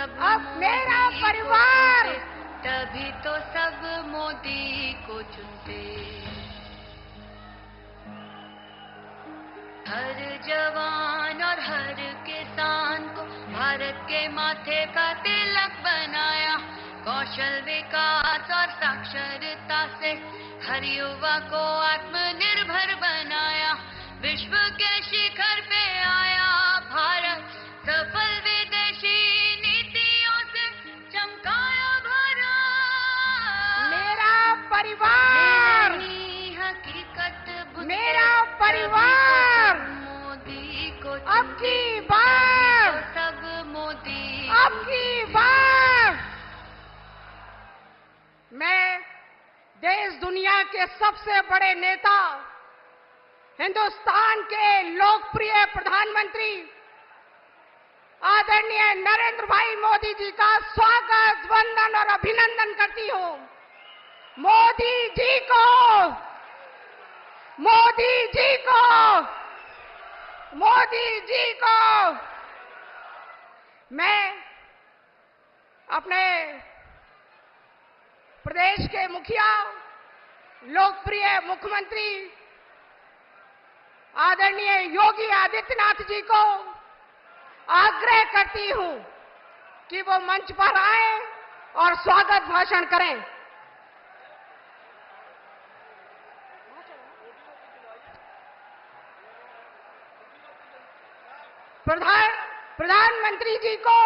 सब अब मेरा परिवार, तभी तो सब मोदी को चुनते। हर जवान और हर किसान को भारत के माथे का तिलक बनाया। कौशल विकास और साक्षरता से हर युवा को आत्मनिर्भर बनाया। विश्व के शिखर पे आया भारत, सफल विदेशी नीतियों से चमकाया भारत। मेरा परिवार, हकीकत मेरा परिवार, मोदी को अब की बार, सब मोदी, अब की बार मैं देश दुनिया के सबसे बड़े नेता, हिंदुस्तान के लोकप्रिय प्रधानमंत्री आदरणीय नरेंद्र भाई मोदी जी का स्वागत, वंदन और अभिनंदन करती हूं। मोदी जी को, मोदी जी को, मोदी जी को मैं अपने प्रदेश के मुखिया, लोकप्रिय मुख्यमंत्री आदरणीय योगी आदित्यनाथ जी को आग्रह करती हूं कि वो मंच पर आए और स्वागत भाषण करें। प्रधानमंत्री जी को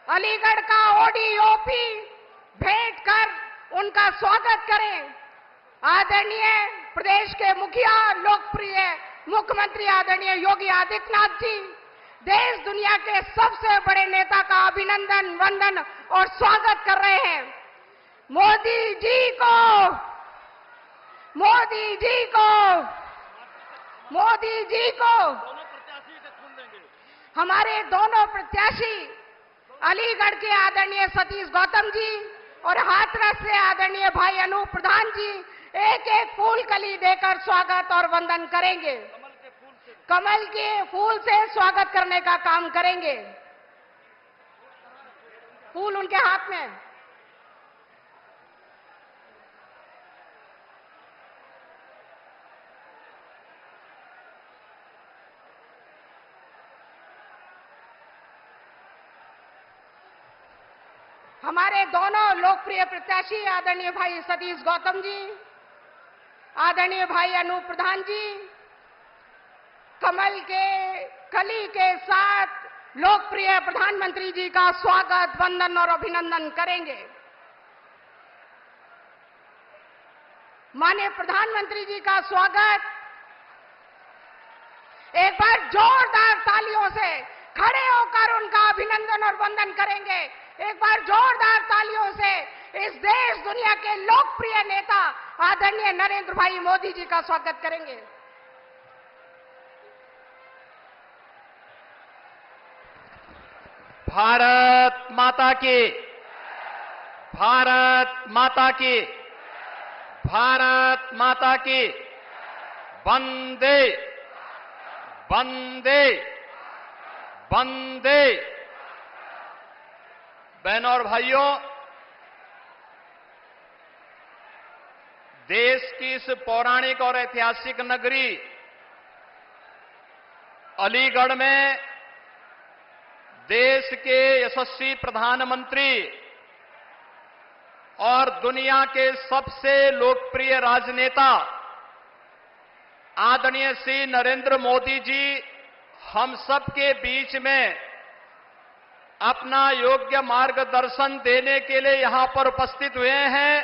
अलीगढ़ का ओडीओपी भेंट कर उनका स्वागत करें। आदरणीय प्रदेश के मुखिया, लोकप्रिय मुख्यमंत्री आदरणीय योगी आदित्यनाथ जी देश दुनिया के सबसे बड़े नेता का अभिनंदन, वंदन और स्वागत कर रहे हैं। मोदी जी को, मोदी जी को, मोदी जी को हमारे दोनों प्रत्याशी अलीगढ़ के आदरणीय सतीश गौतम जी और हाथरस से आदरणीय भाई अनूप प्रधान जी एक एक फूल कली देकर स्वागत और वंदन करेंगे। कमल के फूल से स्वागत करने का काम करेंगे। फूल उनके हाथ में। हमारे दोनों लोकप्रिय प्रत्याशी आदरणीय भाई सतीश गौतम जी, आदरणीय भाई अनूप प्रधान जी कमल के कली के साथ लोकप्रिय प्रधानमंत्री जी का स्वागत, वंदन और अभिनंदन करेंगे। माननीय प्रधानमंत्री जी का स्वागत एक बार जोरदार तालियों से खड़े होकर उनका अभिनंदन और वंदन करेंगे। एक बार जोरदार तालियों से इस देश दुनिया के लोकप्रिय नेता आदरणीय नरेंद्र भाई मोदी जी का स्वागत करेंगे। भारत माता की, भारत माता की, भारत माता की, वंदे वंदे वंदे। बहनों और भाइयों, देश की इस पौराणिक और ऐतिहासिक नगरी अलीगढ़ में देश के यशस्वी प्रधानमंत्री और दुनिया के सबसे लोकप्रिय राजनेता आदरणीय श्री नरेंद्र मोदी जी हम सब के बीच में अपना योग्य मार्गदर्शन देने के लिए यहां पर उपस्थित हुए हैं।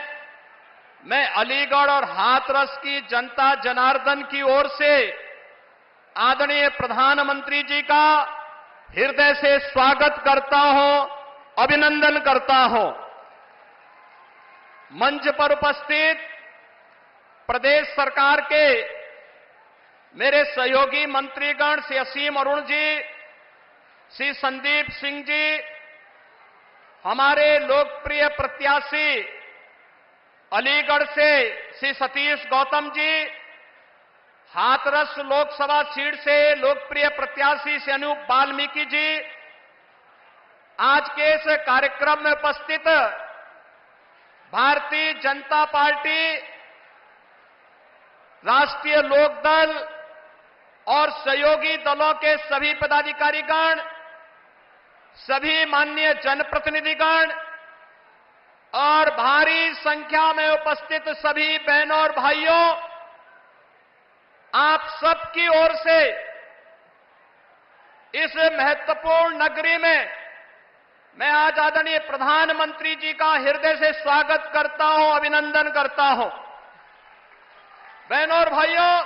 मैं अलीगढ़ और हाथरस की जनता जनार्दन की ओर से आदरणीय प्रधानमंत्री जी का हृदय से स्वागत करता हूं, अभिनंदन करता हूं। मंच पर उपस्थित प्रदेश सरकार के मेरे सहयोगी मंत्रीगण श्री असीम अरुण जी, श्री संदीप सिंह जी, हमारे लोकप्रिय प्रत्याशी अलीगढ़ से श्री सतीश गौतम जी, हाथरस लोकसभा सीट से लोकप्रिय प्रत्याशी श्री अनूप वाल्मीकि जी, आज के इस कार्यक्रम में उपस्थित भारतीय जनता पार्टी, राष्ट्रीय लोकदल और सहयोगी दलों के सभी पदाधिकारीगण, सभी माननीय जनप्रतिनिधिगण और भारी संख्या में उपस्थित सभी बहनों और भाइयों, आप सबकी ओर से इस महत्वपूर्ण नगरी में मैं आज आदरणीय प्रधानमंत्री जी का हृदय से स्वागत करता हूं, अभिनंदन करता हूं। बहनों और भाइयों,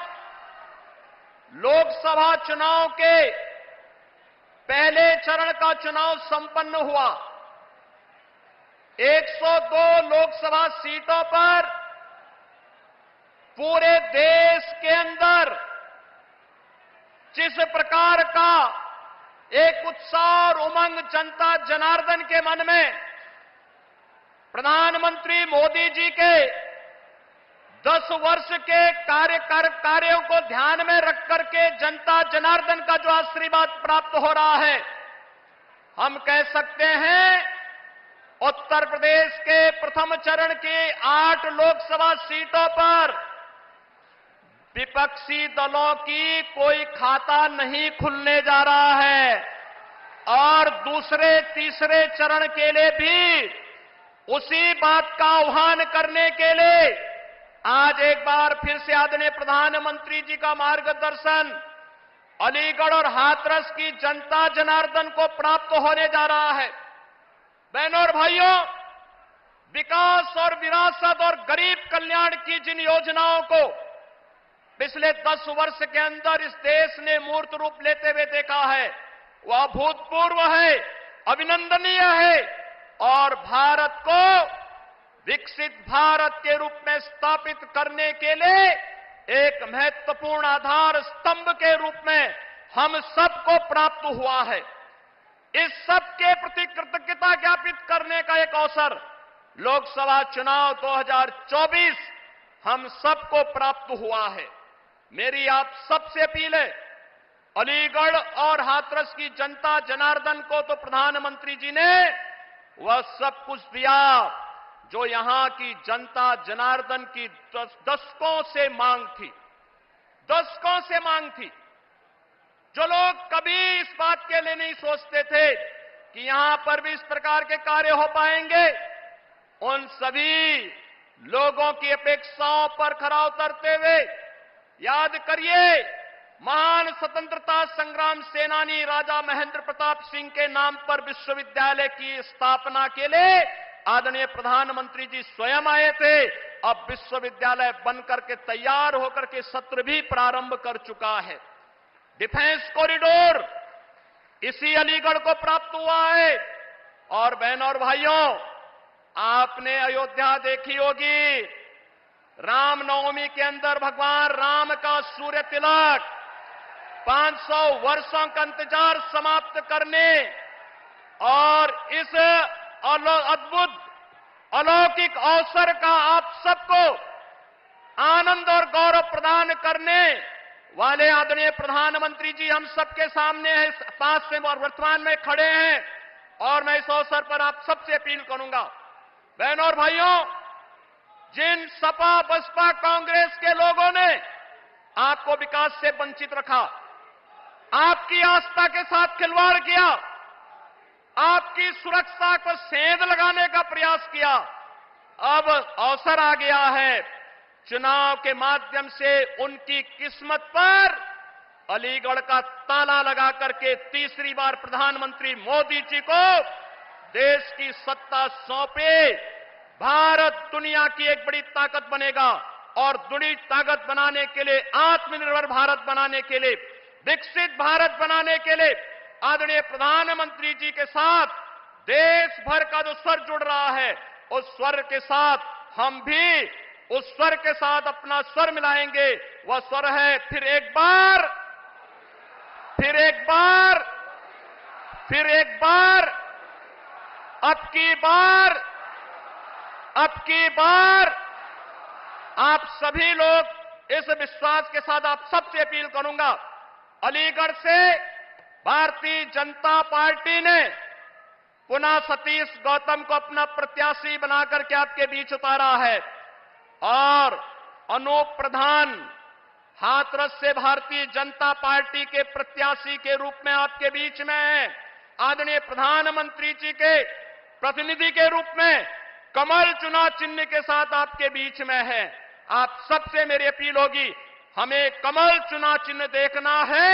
लोकसभा चुनाव के पहले चरण का चुनाव संपन्न हुआ। 102 लोकसभा सीटों पर पूरे देश के अंदर जिस प्रकार का एक उत्साह और उमंग जनता जनार्दन के मन में प्रधानमंत्री मोदी जी के 10 वर्ष के कार्यों को ध्यान में रख करके जनता जनार्दन का जो आशीर्वाद प्राप्त हो रहा है, हम कह सकते हैं उत्तर प्रदेश के प्रथम चरण की 8 लोकसभा सीटों पर विपक्षी दलों की कोई खाता नहीं खुलने जा रहा है और दूसरे तीसरे चरण के लिए भी उसी बात का आह्वान करने के लिए आज एक बार फिर से आदरणीय प्रधानमंत्री जी का मार्गदर्शन अलीगढ़ और हाथरस की जनता जनार्दन को प्राप्त होने जा रहा है। बहनों और भाइयों, विकास और विरासत और गरीब कल्याण की जिन योजनाओं को पिछले 10 वर्ष के अंदर इस देश ने मूर्त रूप लेते हुए देखा है, वह अभूतपूर्व है, अभिनंदनीय है और भारत को विकसित भारत के रूप में स्थापित करने के लिए एक महत्वपूर्ण आधार स्तंभ के रूप में हम सबको प्राप्त हुआ है। इस सब के प्रति कृतज्ञता ज्ञापित करने का एक अवसर लोकसभा चुनाव 2024 हम सबको प्राप्त हुआ है। मेरी आप सबसे अपील है, अलीगढ़ और हाथरस की जनता जनार्दन को तो प्रधानमंत्री जी ने वह सब कुछ दिया जो यहां की जनता जनार्दन की दशकों से मांग थी, दशकों से मांग थी। जो लोग कभी इस बात के लिए नहीं सोचते थे कि यहां पर भी इस प्रकार के कार्य हो पाएंगे, उन सभी लोगों की अपेक्षाओं पर खरा उतरते हुए याद करिए, महान स्वतंत्रता संग्राम सेनानी राजा महेंद्र प्रताप सिंह के नाम पर विश्वविद्यालय की स्थापना के लिए आदरणीय प्रधानमंत्री जी स्वयं आए थे। अब विश्वविद्यालय बनकर के तैयार होकर के सत्र भी प्रारंभ कर चुका है। डिफेंस कॉरिडोर इसी अलीगढ़ को प्राप्त हुआ है। और बहनों और भाइयों, आपने अयोध्या देखी होगी, रामनवमी के अंदर भगवान राम का सूर्य तिलक 500 वर्षों का इंतजार समाप्त करने और इस अद्भुत अलौकिक अवसर का आप सबको आनंद और गौरव प्रदान करने वाले आदरणीय प्रधानमंत्री जी हम सबके सामने है, पास से और वर्तमान में खड़े हैं। और मैं इस अवसर पर आप सबसे अपील करूंगा, बहनों और भाइयों, जिन सपा बसपा कांग्रेस के लोगों ने आपको विकास से वंचित रखा, आपकी आस्था के साथ खिलवाड़ किया, आपकी सुरक्षा को सेंध लगाने का प्रयास किया, अब अवसर आ गया है चुनाव के माध्यम से उनकी किस्मत पर अलीगढ़ का ताला लगा करके तीसरी बार प्रधानमंत्री मोदी जी को देश की सत्ता सौंपे। भारत दुनिया की एक बड़ी ताकत बनेगा और बड़ी ताकत बनाने के लिए, आत्मनिर्भर भारत बनाने के लिए, विकसित भारत बनाने के लिए आदरणीय प्रधानमंत्री जी के साथ देश भर का जो स्वर जुड़ रहा है, उस स्वर के साथ हम भी उस स्वर के साथ अपना स्वर मिलाएंगे। वह स्वर है फिर एक बार, फिर एक बार, फिर एक बार, अब की बार, अब की बार। आप सभी लोग इस विश्वास के साथ आप सबसे अपील करूंगा, अलीगढ़ से भारतीय जनता पार्टी ने पुनः सतीश गौतम को अपना प्रत्याशी बनाकर के आपके बीच उतारा है और अनूप प्रधान हाथरस से भारतीय जनता पार्टी के प्रत्याशी के रूप में आपके बीच में है। आदरणीय प्रधानमंत्री जी के प्रतिनिधि के रूप में कमल चुनाव चिन्ह के साथ आपके बीच में है। आप सबसे मेरी अपील होगी, हमें कमल चुनाव चिन्ह देखना है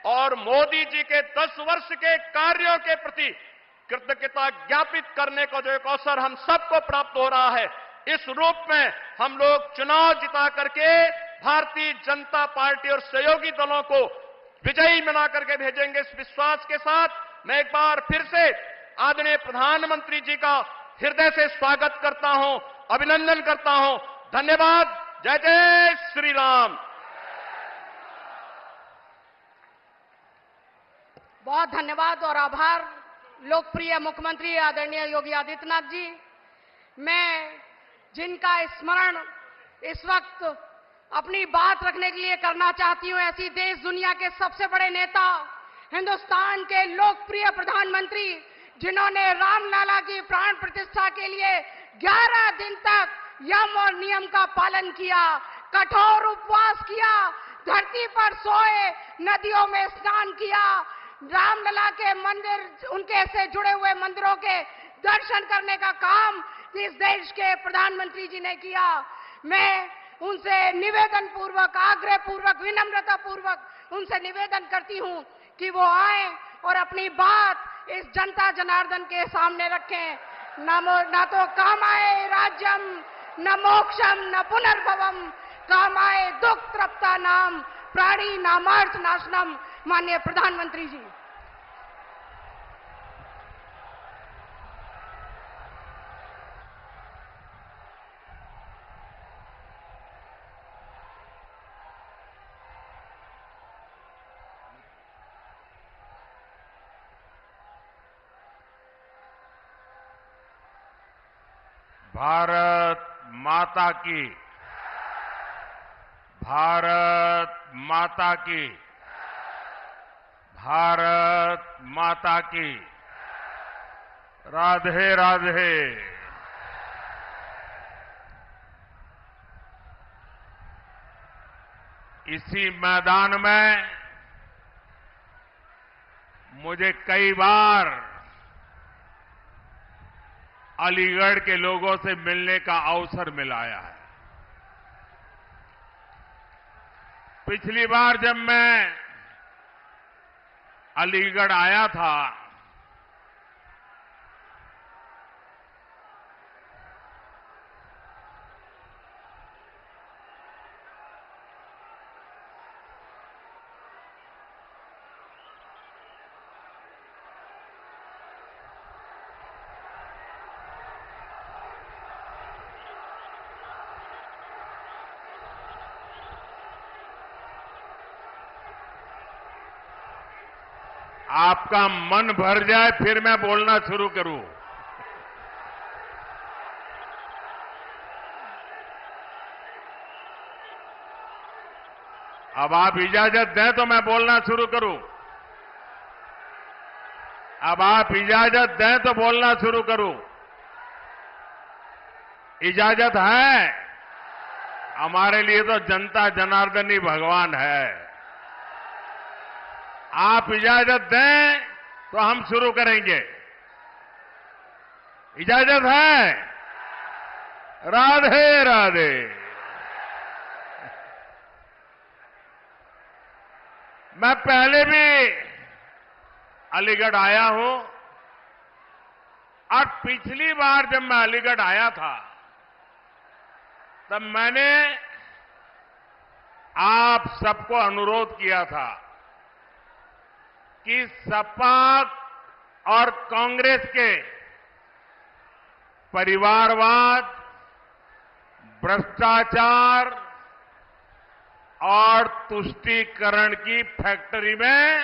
और मोदी जी के 10 वर्ष के कार्यों के प्रति कृतज्ञता ज्ञापित करने का जो एक अवसर हम सबको प्राप्त हो रहा है, इस रूप में हम लोग चुनाव जिता करके भारतीय जनता पार्टी और सहयोगी दलों को विजयी बना करके भेजेंगे। इस विश्वास के साथ मैं एक बार फिर से आदरणीय प्रधानमंत्री जी का हृदय से स्वागत करता हूं, अभिनंदन करता हूं। धन्यवाद। जय जय श्री राम। बहुत धन्यवाद और आभार लोकप्रिय मुख्यमंत्री आदरणीय योगी आदित्यनाथ जी। मैं जिनका स्मरण इस वक्त अपनी बात रखने के लिए करना चाहती हूं, ऐसी देश दुनिया के सबसे बड़े नेता, हिंदुस्तान के लोकप्रिय प्रधानमंत्री जिन्होंने रामलला की प्राण प्रतिष्ठा के लिए 11 दिन तक यम और नियम का पालन किया, कठोर उपवास किया, धरती पर सोए, नदियों में स्नान किया, रामलला के मंदिर, उनके से जुड़े हुए मंदिरों के दर्शन करने का काम इस देश के प्रधानमंत्री जी ने किया। मैं उनसे निवेदन पूर्वक, आग्रह पूर्वक, विनम्रता पूर्वक उनसे निवेदन करती हूं कि वो आए और अपनी बात इस जनता जनार्दन के सामने रखें। न तो कामाय राज्यम न मोक्षम न पुनर्भवम कामाय दुख तृप्ता नाम प्राणी नामार्थ नाशनम। माननीय प्रधानमंत्री जी। भारत माता की, भारत माता की, भारत माता की। राधे राधे। इसी मैदान में मुझे कई बार अलीगढ़ के लोगों से मिलने का अवसर मिलाया है। पिछली बार जब मैं अलीगढ़ आया था आपका मन भर जाए फिर मैं बोलना शुरू करूं। अब आप इजाजत दें तो मैं बोलना शुरू करूं। अब आप इजाजत दें तो बोलना शुरू करूं। इजाजत है? हमारे लिए तो जनता जनार्दन ही भगवान है। आप इजाजत दें तो हम शुरू करेंगे। इजाजत है? राधे राधे। मैं पहले भी अलीगढ़ आया हूं और पिछली बार जब मैं अलीगढ़ आया था तब मैंने आप सबको अनुरोध किया था कि सपा और कांग्रेस के परिवारवाद, भ्रष्टाचार और तुष्टीकरण की फैक्ट्री में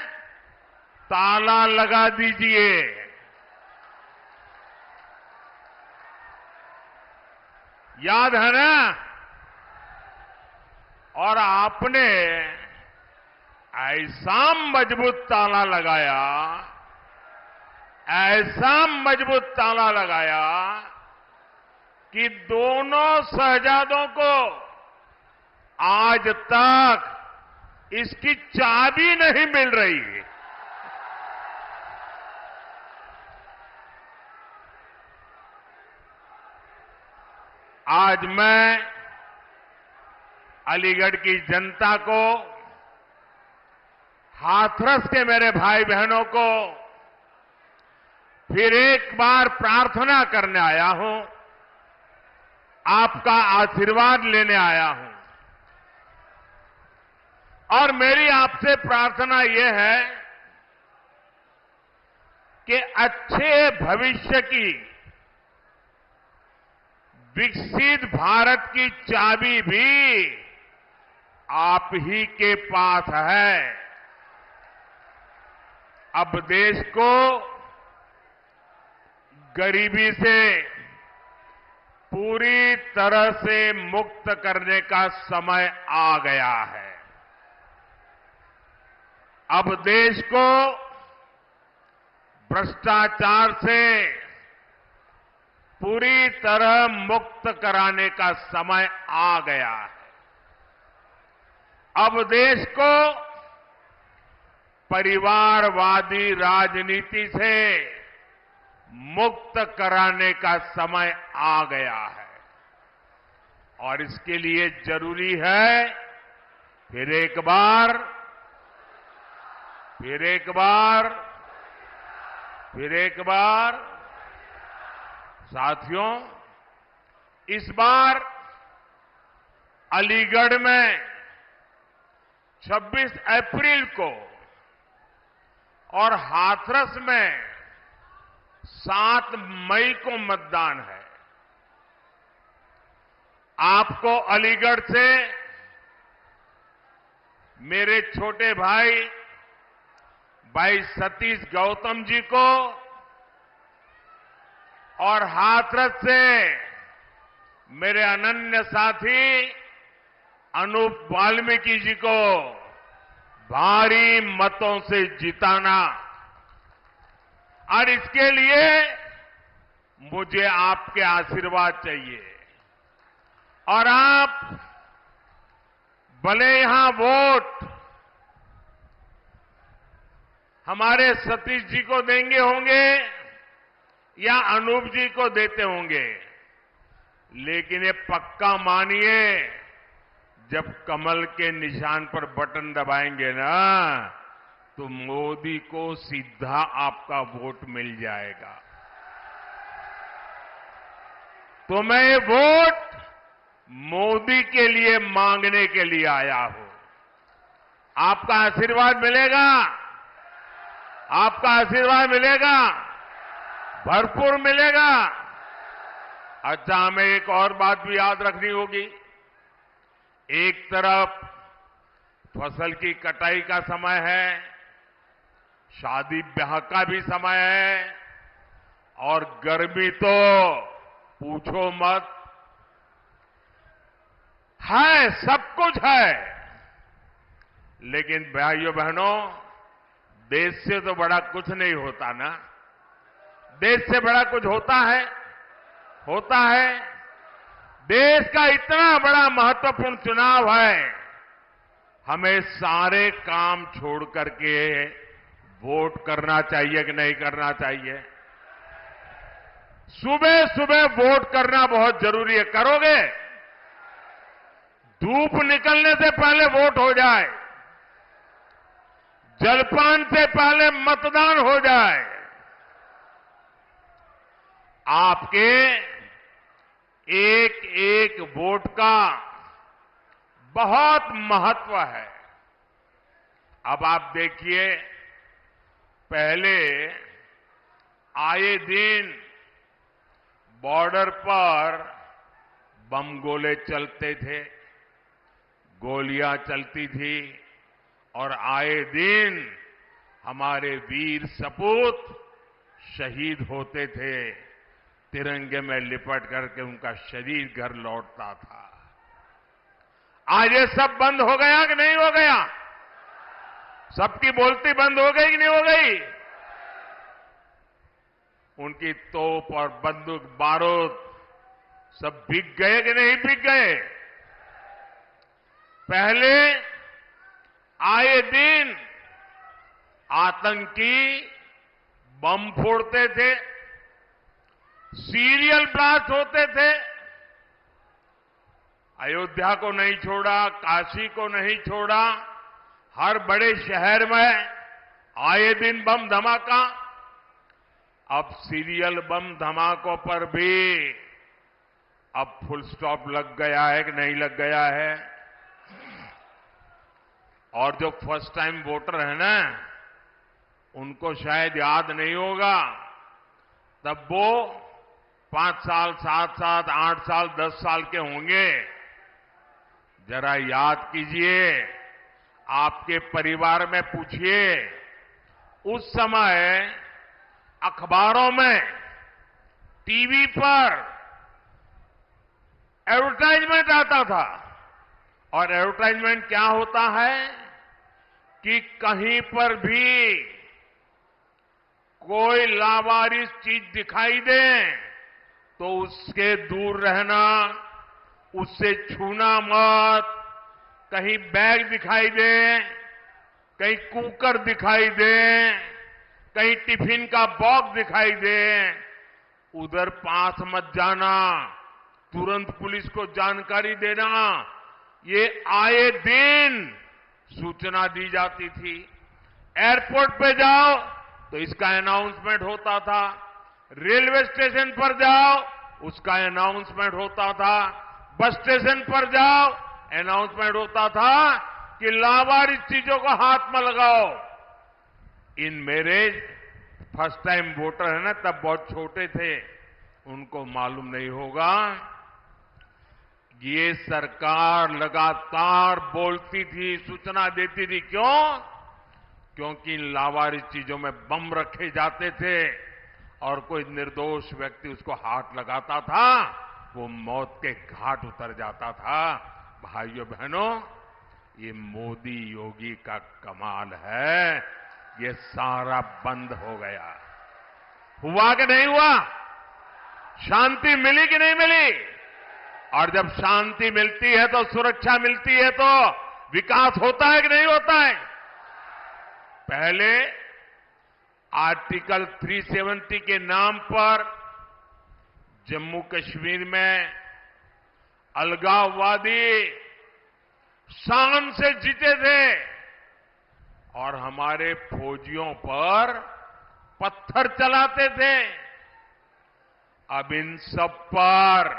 ताला लगा दीजिए। याद है ना? और आपने ऐसा मजबूत ताला लगाया ऐसा मजबूत ताला लगाया कि दोनों शहजादों को आज तक इसकी चाबी नहीं मिल रही है। आज मैं अलीगढ़ की जनता को, हाथरस के मेरे भाई बहनों को फिर एक बार प्रार्थना करने आया हूं, आपका आशीर्वाद लेने आया हूं। और मेरी आपसे प्रार्थना यह है कि अच्छे भविष्य की, विकसित भारत की चाबी भी आप ही के पास है। अब देश को गरीबी से पूरी तरह से मुक्त करने का समय आ गया है। अब देश को भ्रष्टाचार से पूरी तरह मुक्त कराने का समय आ गया है। अब देश को परिवारवादी राजनीति से मुक्त कराने का समय आ गया है। और इसके लिए जरूरी है फिर एक बार साथियों, इस बार अलीगढ़ में 26 अप्रैल को और हाथरस में 7 मई को मतदान है। आपको अलीगढ़ से मेरे छोटे भाई सतीश गौतम जी को और हाथरस से मेरे अनन्य साथी अनूप वाल्मीकि जी को भारी मतों से जिताना। और इसके लिए मुझे आपके आशीर्वाद चाहिए। और आप भले यहां वोट हमारे सतीश जी को देंगे होंगे या अनूप जी को देते होंगे, लेकिन ये पक्का मानिए, जब कमल के निशान पर बटन दबाएंगे ना, तो मोदी को सीधा आपका वोट मिल जाएगा। तो मैं ये वोट मोदी के लिए मांगने के लिए आया हूं। आपका आशीर्वाद मिलेगा, आपका आशीर्वाद मिलेगा, भरपूर मिलेगा। अच्छा, हमें एक और बात भी याद रखनी होगी। एक तरफ फसल की कटाई का समय है, शादी ब्याह का भी समय है, और गर्मी तो पूछो मत, है, सब कुछ है। लेकिन भाइयों बहनों, देश से तो बड़ा कुछ नहीं होता ना। देश से बड़ा कुछ होता है। देश का इतना बड़ा महत्वपूर्ण चुनाव है, हमें सारे काम छोड़ करके वोट करना चाहिए कि नहीं करना चाहिए? सुबह सुबह वोट करना बहुत जरूरी है। करोगे? धूप निकलने से पहले वोट हो जाए, जलपान से पहले मतदान हो जाए। आपके एक एक वोट का बहुत महत्व है। अब आप देखिए, पहले आए दिन बॉर्डर पर बम गोले चलते थे, गोलियां चलती थी, और आए दिन हमारे वीर सपूत शहीद होते थे। तिरंगे में लिपट करके उनका शरीर घर लौटता था। आज ये सब बंद हो गया कि नहीं हो गया? सबकी बोलती बंद हो गई कि नहीं हो गई? उनकी तोप और बंदूक बारूद सब बिक गए कि नहीं बिक गए? पहले आए दिन आतंकी बम फोड़ते थे, सीरियल ब्लास्ट होते थे। अयोध्या को नहीं छोड़ा, काशी को नहीं छोड़ा, हर बड़े शहर में आए दिन बम धमाका। अब सीरियल बम धमाकों पर भी अब फुल स्टॉप लग गया है कि नहीं लग गया है? और जो फर्स्ट टाइम वोटर है ना, उनको शायद याद नहीं होगा। तब वो 5 साल, 7 साल, 8 साल, 10 साल के होंगे। जरा याद कीजिए, आपके परिवार में पूछिए, उस समय अखबारों में, टीवी पर एडवर्टाइजमेंट आता था। और एडवर्टाइजमेंट क्या होता है कि कहीं पर भी कोई लावारिस चीज दिखाई दे तो उसके दूर रहना, उससे छूना मत। कहीं बैग दिखाई दे, कहीं कुकर दिखाई दे, कहीं टिफिन का बॉक्स दिखाई दे, उधर पास मत जाना, तुरंत पुलिस को जानकारी देना। ये आए दिन सूचना दी जाती थी। एयरपोर्ट पे जाओ तो इसका अनाउंसमेंट होता था, रेलवे स्टेशन पर जाओ उसका अनाउंसमेंट होता था, बस स्टेशन पर जाओ अनाउंसमेंट होता था कि लावारिस चीजों को हाथ में लगाओ। इन मेरे फर्स्ट टाइम वोटर है ना, तब बहुत छोटे थे, उनको मालूम नहीं होगा। ये सरकार लगातार बोलती थी, सूचना देती थी। क्यों? क्योंकि इन लावारिस चीजों में बम रखे जाते थे और कोई निर्दोष व्यक्ति उसको हाथ लगाता था, वो मौत के घाट उतर जाता था। भाइयों बहनों, ये मोदी योगी का कमाल है। ये सारा बंद हो गया। हुआ कि नहीं हुआ? शांति मिली कि नहीं मिली? और जब शांति मिलती है तो सुरक्षा मिलती है तो विकास होता है कि नहीं होता है? पहले आर्टिकल 370 के नाम पर जम्मू कश्मीर में अलगाववादी शान से जीते थे और हमारे फौजियों पर पत्थर चलाते थे। अब इन सब पर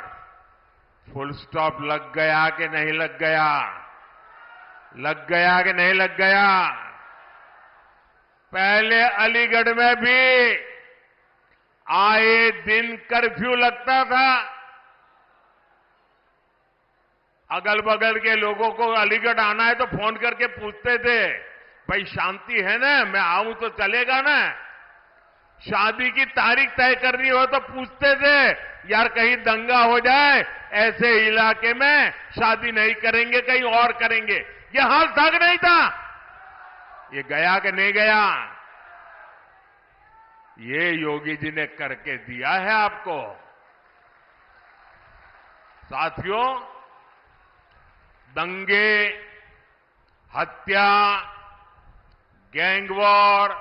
फुल स्टॉप लग गया कि नहीं लग गया? लग गया कि नहीं लग गया? पहले अलीगढ़ में भी आए दिन कर्फ्यू लगता था। अगल बगल के लोगों को अलीगढ़ आना है तो फोन करके पूछते थे, भाई शांति है ना, मैं आऊं तो चलेगा ना? शादी की तारीख तय करनी हो तो पूछते थे, यार कहीं दंगा हो जाए, ऐसे इलाके में शादी नहीं करेंगे, कहीं और करेंगे। ये हाल था कि नहीं था? ये गया कि नहीं गया? ये योगी जी ने करके दिया है आपको। साथियों, दंगे, हत्या, गैंग वॉर,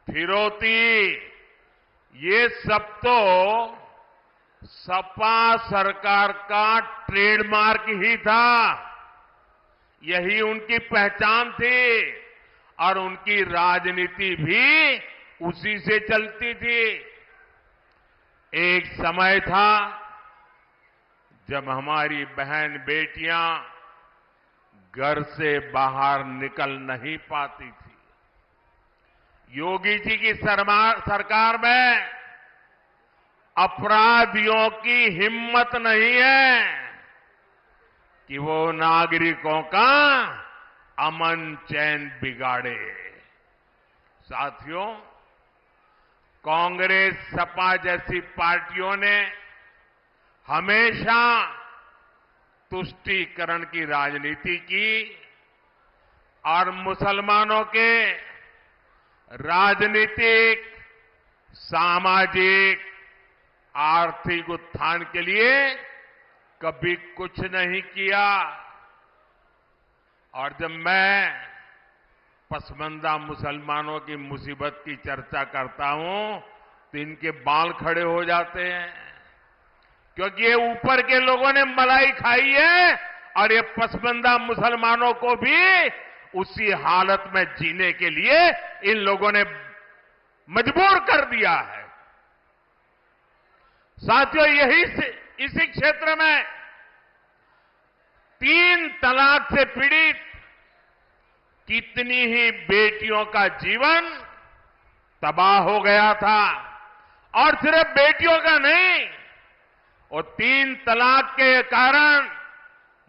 फिरौती, ये सब तो सपा सरकार का ट्रेडमार्क ही था। यही उनकी पहचान थी और उनकी राजनीति भी उसी से चलती थी। एक समय था जब हमारी बहन बेटियां घर से बाहर निकल नहीं पाती थी। योगी जी की सरकार में अपराधियों की हिम्मत नहीं है कि वो नागरिकों का अमन चैन बिगाड़े। साथियों, कांग्रेस, सपा जैसी पार्टियों ने हमेशा तुष्टीकरण की राजनीति की और मुसलमानों के राजनीतिक, सामाजिक आर्थिक उत्थान के लिए कभी कुछ नहीं किया। और जब मैं पसमानदा मुसलमानों की मुसीबत की चर्चा करता हूं तो इनके बाल खड़े हो जाते हैं, क्योंकि ये ऊपर के लोगों ने मलाई खाई है और ये पसमानदा मुसलमानों को भी उसी हालत में जीने के लिए इन लोगों ने मजबूर कर दिया है। साथियों, इसी क्षेत्र में 3 तलाक से पीड़ित कितनी ही बेटियों का जीवन तबाह हो गया था। और सिर्फ बेटियों का नहीं, और 3 तलाक के कारण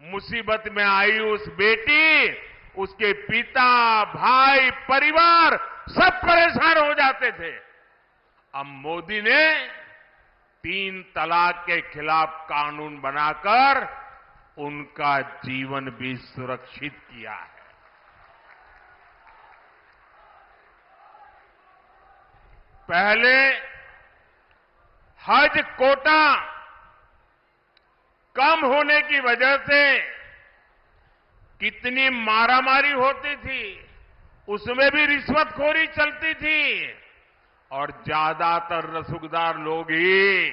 मुसीबत में आई उस बेटी, उसके पिता, भाई, परिवार सब परेशान हो जाते थे। अब मोदी ने 3 तलाक के खिलाफ कानून बनाकर उनका जीवन भी सुरक्षित किया है। पहले हज कोटा कम होने की वजह से कितनी मारामारी होती थी, उसमें भी रिश्वतखोरी चलती थी और ज्यादातर रसूखदार लोग ही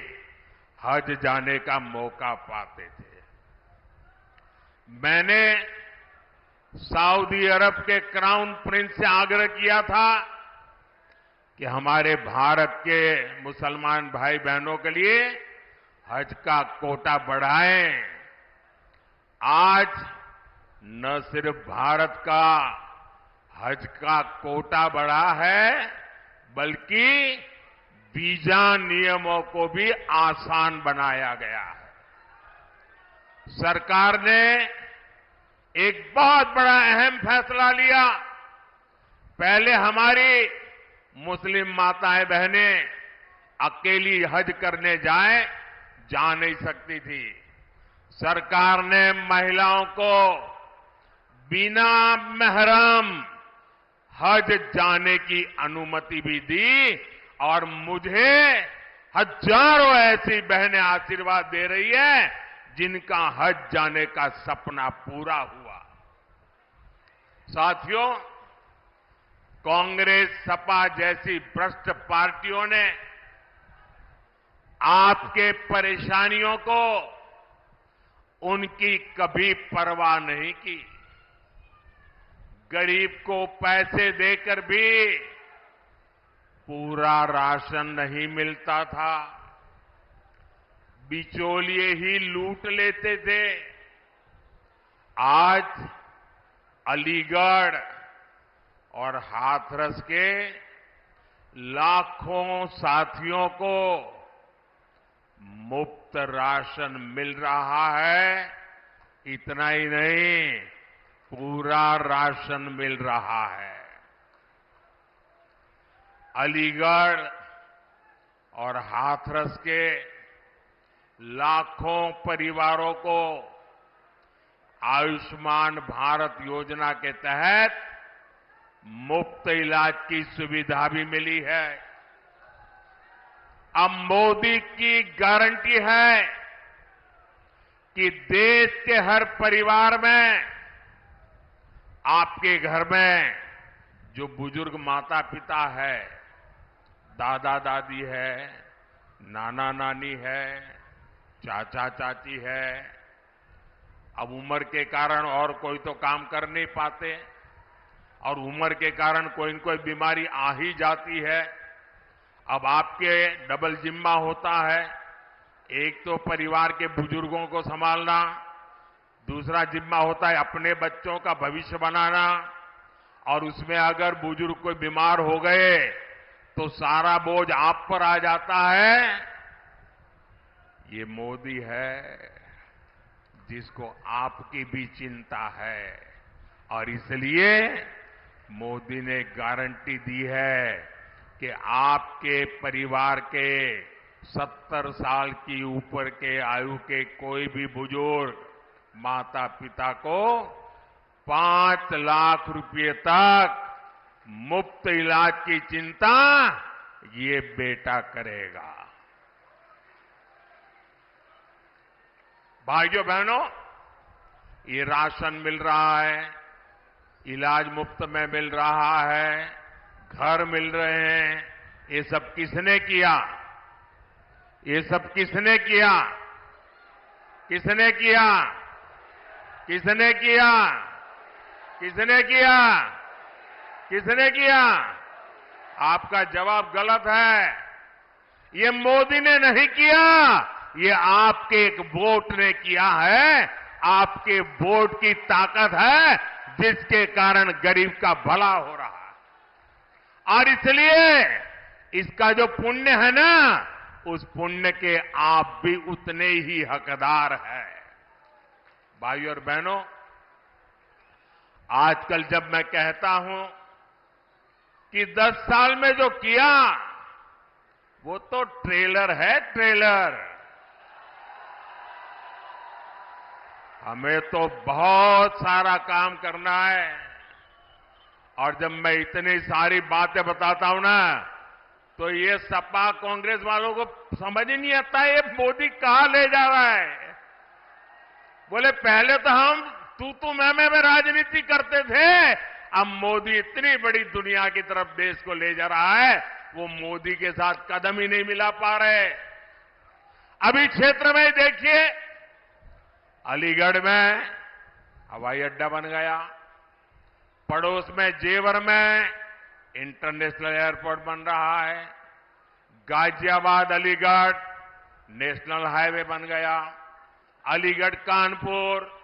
हज जाने का मौका पाते थे। मैंने सऊदी अरब के क्राउन प्रिंस से आग्रह किया था कि हमारे भारत के मुसलमान भाई बहनों के लिए हज का कोटा बढ़ाएं। आज न सिर्फ भारत का हज का कोटा बढ़ा है, बल्कि वीजा नियमों को भी आसान बनाया गया है। सरकार ने एक बहुत बड़ा अहम फैसला लिया। पहले हमारी मुस्लिम माताएं बहनें अकेली हज करने जा नहीं सकती थी। सरकार ने महिलाओं को बिना महरम हज जाने की अनुमति भी दी और मुझे हजारों ऐसी बहनें आशीर्वाद दे रही है जिनका हज जाने का सपना पूरा हुआ। साथियों, कांग्रेस, सपा जैसी भ्रष्ट पार्टियों ने आपके परेशानियों को उनकी कभी परवाह नहीं की। गरीब को पैसे देकर भी पूरा राशन नहीं मिलता था, बिचौलिए ही लूट लेते थे। आज अलीगढ़ और हाथरस के लाखों साथियों को मुफ्त राशन मिल रहा है। इतना ही नहीं, पूरा राशन मिल रहा है। अलीगढ़ और हाथरस के लाखों परिवारों को आयुष्मान भारत योजना के तहत मुफ्त इलाज की सुविधा भी मिली है। अब मोदी की गारंटी है कि देश के हर परिवार में, आपके घर में जो बुजुर्ग माता पिता है, दादा दादी है, नाना नानी है, चाचा चाची है, अब उम्र के कारण और कोई तो काम कर नहीं पाते और उम्र के कारण कोई न कोई बीमारी आ ही जाती है। अब आपके डबल जिम्मा होता है, एक तो परिवार के बुजुर्गों को संभालना, दूसरा जिम्मा होता है अपने बच्चों का भविष्य बनाना, और उसमें अगर बुजुर्ग कोई बीमार हो गए तो सारा बोझ आप पर आ जाता है। ये मोदी है जिसको आपकी भी चिंता है और इसलिए मोदी ने गारंटी दी है कि आपके परिवार के 70 साल की ऊपर के आयु के कोई भी बुजुर्ग माता पिता को 5 लाख रुपए तक मुफ्त इलाज की चिंता ये बेटा करेगा। भाइयों बहनों, ये राशन मिल रहा है, इलाज मुफ्त में मिल रहा है, घर मिल रहे हैं, ये सब किसने किया? ये सब किसने किया? किसने किया? किसने किया? किसने किया? किसने किया? आपका जवाब गलत है। ये मोदी ने नहीं किया, ये आपके एक वोट ने किया है। आपके वोट की ताकत है जिसके कारण गरीब का भला हो रहा है। और इसलिए इसका जो पुण्य है ना, उस पुण्य के आप भी उतने ही हकदार हैं। भाइयों और बहनों, आजकल जब मैं कहता हूं कि 10 साल में जो किया वो तो ट्रेलर है, ट्रेलर। हमें तो बहुत सारा काम करना है। और जब मैं इतनी सारी बातें बताता हूं ना, तो ये सपा कांग्रेस वालों को समझ ही नहीं आता ये मोदी कहां ले जा रहा है। बोले पहले तो हम तू मैं राजनीति करते थे, अब मोदी इतनी बड़ी दुनिया की तरफ देश को ले जा रहा है, वो मोदी के साथ कदम ही नहीं मिला पा रहे। अभी क्षेत्र में देखिए, अलीगढ़ में हवाई अड्डा बन गया, पड़ोस में जेवर में इंटरनेशनल एयरपोर्ट बन रहा है, गाजियाबाद अलीगढ़ नेशनल हाईवे बन गया, अलीगढ़ कानपुर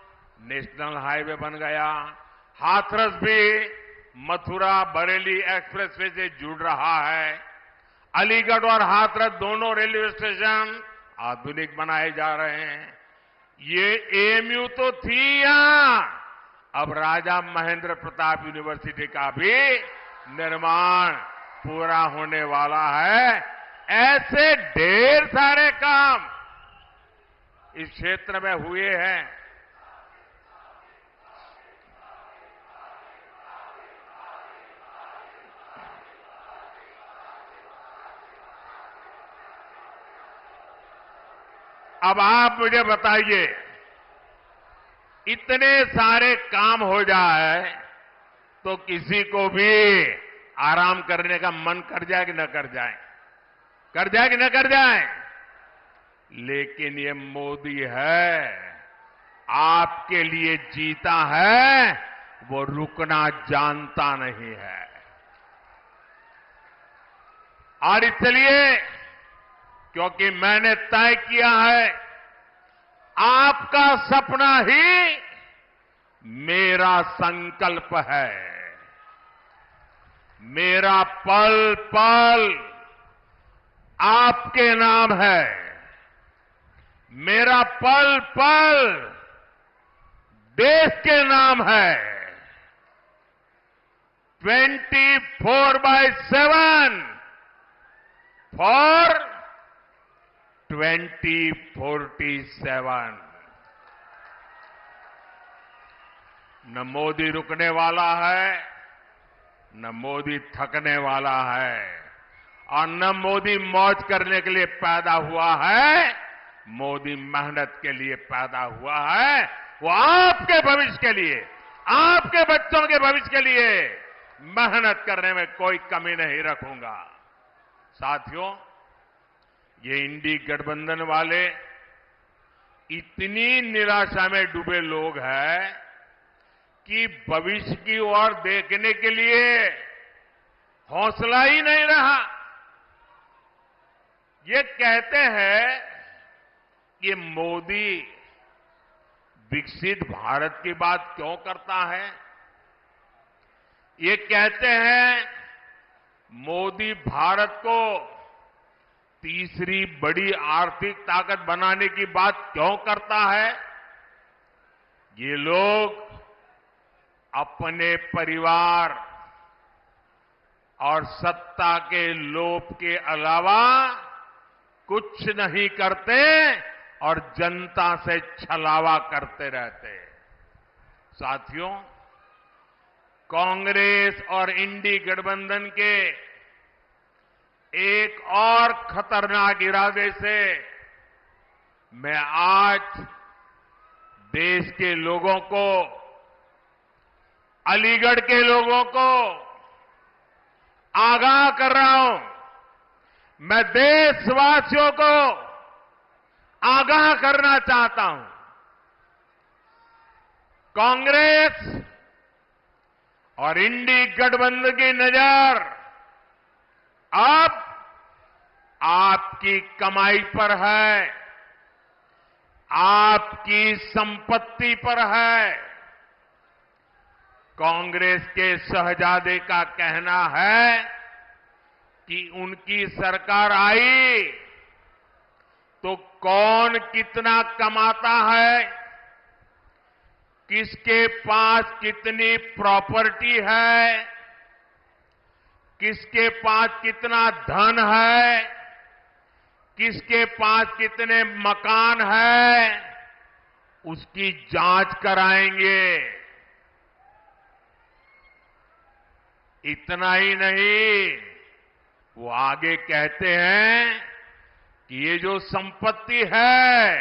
नेशनल हाईवे बन गया, हाथरस भी मथुरा बरेली एक्सप्रेसवे से जुड़ रहा है। अलीगढ़ और हाथरस दोनों रेलवे स्टेशन आधुनिक बनाए जा रहे हैं। ये एएमयू तो थी यहां, अब राजा महेंद्र प्रताप यूनिवर्सिटी का भी निर्माण पूरा होने वाला है। ऐसे ढेर सारे काम इस क्षेत्र में हुए हैं। अब आप मुझे बताइए, इतने सारे काम हो जाए तो किसी को भी आराम करने का मन कर जाए कि न कर जाए? कर जाए कि न कर जाए? लेकिन ये मोदी है, आपके लिए जीता है, वो रुकना जानता नहीं है। और इसलिए क्योंकि मैंने तय किया है, आपका सपना ही मेरा संकल्प है। मेरा पल पल आपके नाम है। मेरा पल पल देश के नाम है। 24/7 फॉर 2047। न मोदी रुकने वाला है, न मोदी थकने वाला है, और न मोदी मौज करने के लिए पैदा हुआ है। मोदी मेहनत के लिए पैदा हुआ है। वो आपके भविष्य के लिए, आपके बच्चों के भविष्य के लिए मेहनत करने में कोई कमी नहीं रखूंगा। साथियों, ये इंडी गठबंधन वाले इतनी निराशा में डूबे लोग हैं कि भविष्य की ओर देखने के लिए हौसला ही नहीं रहा। ये कहते हैं कि मोदी विकसित भारत की बात क्यों करता है। ये कहते हैं मोदी भारत को तीसरी बड़ी आर्थिक ताकत बनाने की बात क्यों करता है। ये लोग अपने परिवार और सत्ता के लोभ के अलावा कुछ नहीं करते और जनता से छलावा करते रहते। साथियों, कांग्रेस और इंडी गठबंधन के एक और खतरनाक इरादे से मैं आज देश के लोगों को, अलीगढ़ के लोगों को आगाह कर रहा हूं। मैं देशवासियों को आगाह करना चाहता हूं। कांग्रेस और इंडी गठबंधन की नजर अब आपकी कमाई पर है, आपकी संपत्ति पर है। कांग्रेस के शहजादे का कहना है कि उनकी सरकार आई तो कौन कितना कमाता है, किसके पास कितनी प्रॉपर्टी है, किसके पास कितना धन है, किसके पास कितने मकान है, उसकी जांच कराएंगे। इतना ही नहीं, वो आगे कहते हैं कि ये जो संपत्ति है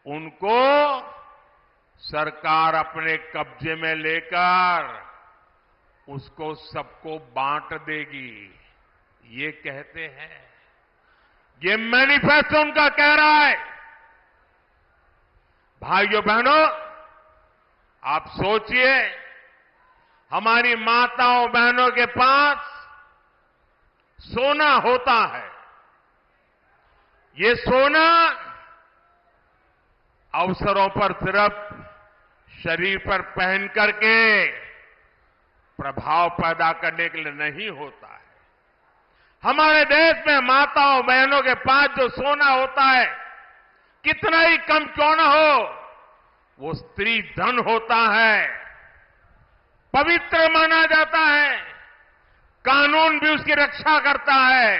उनको सरकार अपने कब्जे में लेकर उसको सबको बांट देगी, ये कहते हैं। ये मैनिफेस्टो उनका कह रहा है। भाइयों बहनों, आप सोचिए, हमारी माताओं बहनों के पास सोना होता है। ये सोना अवसरों पर सिर्फ शरीर पर पहन करके प्रभाव पैदा करने के लिए नहीं होता है। हमारे देश में माताओं बहनों के पास जो सोना होता है, कितना ही कम क्यों न हो, वो स्त्री धन होता है, पवित्र माना जाता है, कानून भी उसकी रक्षा करता है।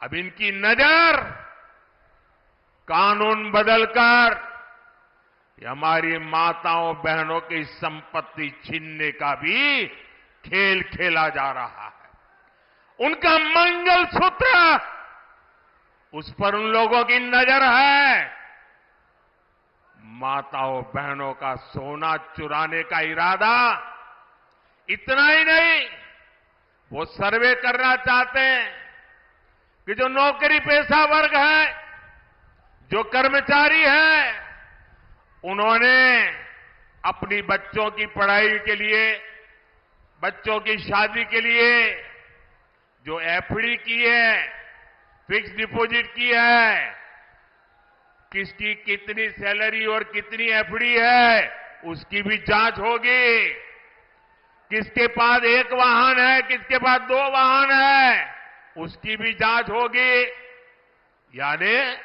अब इनकी नजर कानून बदलकर हमारी माताओं बहनों की संपत्ति छीनने का भी खेल खेला जा रहा है। उनका मंगलसूत्र, उस पर उन लोगों की नजर है। माताओं बहनों का सोना चुराने का इरादा। इतना ही नहीं, वो सर्वे करना चाहते हैं कि जो नौकरी पेशा वर्ग है, जो कर्मचारी है, उन्होंने अपनी बच्चों की पढ़ाई के लिए, बच्चों की शादी के लिए जो एफडी की है, फिक्स डिपॉजिट की है, किसकी कितनी सैलरी और कितनी एफडी है, उसकी भी जांच होगी। किसके पास एक वाहन है, किसके पास 2 वाहन है, उसकी भी जांच होगी। यानी